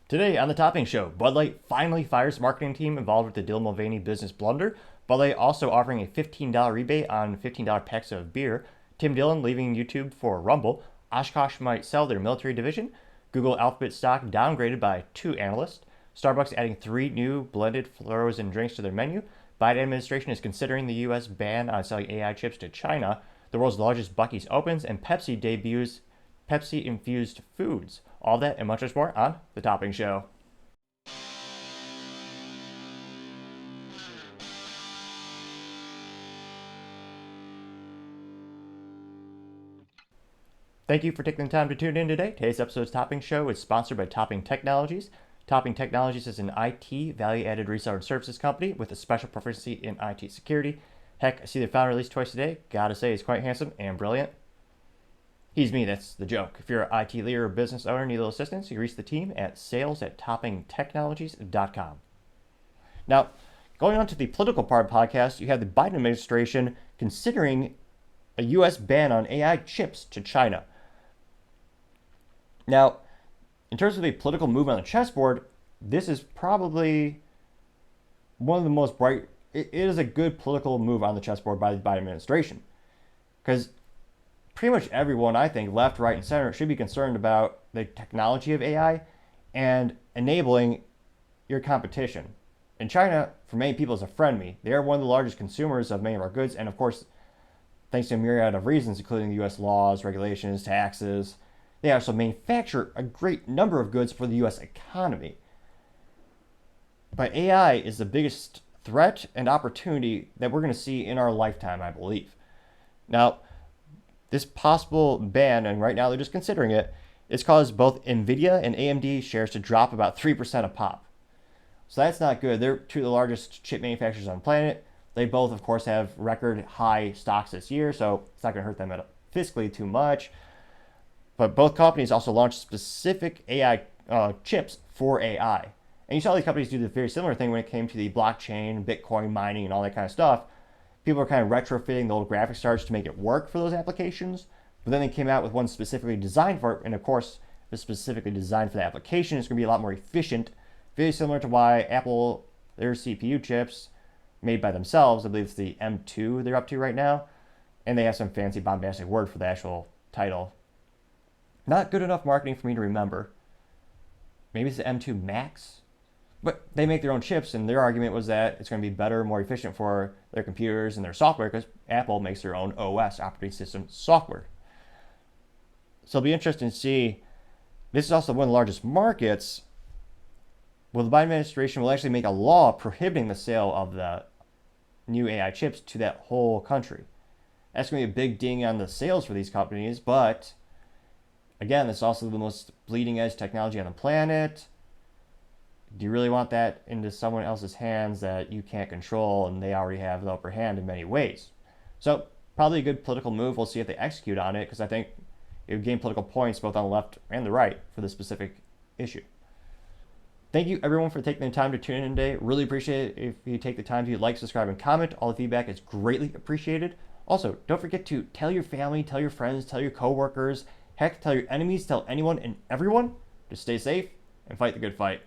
Today on the Topping Show, Bud Light finally fires marketing team involved with the Dylan Mulvaney business blunder. Bud Light also offering a $15 rebate on $15 packs of beer. Tim Dillon leaving YouTube for Rumble. Oshkosh might sell their military division. Google Alphabet stock downgraded by 2 analysts. Starbucks adding 3 new blended frozen drinks to their menu. Biden administration is considering the U.S. ban on selling AI chips to China. The world's largest Buc-ee's opens, and Pepsi debuts Pepsi-infused foods. All that and much more on The Topping Show. Thank you for taking the time to tune in today. Today's episode's Topping Show is sponsored by Topping Technologies. Topping Technologies is an IT value-added reseller and services company with a special proficiency in IT security. Heck, I see the founder released twice today. Gotta say, he's quite handsome and brilliant. He's me, that's the joke. If you're an IT leader or business owner and need a little assistance, you can reach the team at sales@toppingtechnologies.com. Now, going on to the political part of the podcast, you have the Biden administration considering a U.S. ban on AI chips to China. Now, in terms of a political move on the chessboard, this is probably one of the most bright. It is a good political move on the chessboard by the Biden administration, because pretty much everyone, I think, left, right, and center, should be concerned about the technology of AI and enabling your competition. And China, for many people, is a frenemy. They are one of the largest consumers of many of our goods, and of course, thanks to a myriad of reasons, including U.S. laws, regulations, taxes, they also manufacture a great number of goods for the U.S. economy. But AI is the biggest threat and opportunity that we're going to see in our lifetime, I believe. Now, this possible ban, and right now they're just considering it, it's caused both NVIDIA and AMD shares to drop about 3% a pop. So that's not good. They're two of the largest chip manufacturers on the planet. They both, of course, have record high stocks this year, so it's not going to hurt them fiscally too much. But both companies also launched specific AI chips for AI. And you saw these companies do the very similar thing when it came to the blockchain, Bitcoin mining, and all that kind of stuff. People are kind of retrofitting the old graphics cards to make it work for those applications. But then they came out with one specifically designed for it. And of course, it's specifically designed for the application. It's going to be a lot more efficient. Very similar to why Apple, their CPU chips made by themselves, I believe it's the M2 they're up to right now. And they have some fancy bombastic word for the actual title. Not good enough marketing for me to remember. Maybe it's the M2 Max? But they make their own chips, and their argument was that it's going to be better, more efficient for their computers and their software, because Apple makes their own OS, operating system software. So it'll be interesting to see. This is also one of the largest markets. Well, the Biden administration will actually make a law prohibiting the sale of the new AI chips to that whole country. That's going to be a big ding on the sales for these companies, but again, it's also the most bleeding edge technology on the planet. Do you really want that into someone else's hands that you can't control, and they already have the upper hand in many ways? So probably a good political move. We'll see if they execute on it, because I think it would gain political points both on the left and the right for this specific issue. Thank you, everyone, for taking the time to tune in today. Really appreciate it if you take the time to like, subscribe, and comment. All the feedback is greatly appreciated. Also, don't forget to tell your family, tell your friends, tell your coworkers, heck, tell your enemies, tell anyone and everyone to stay safe and fight the good fight.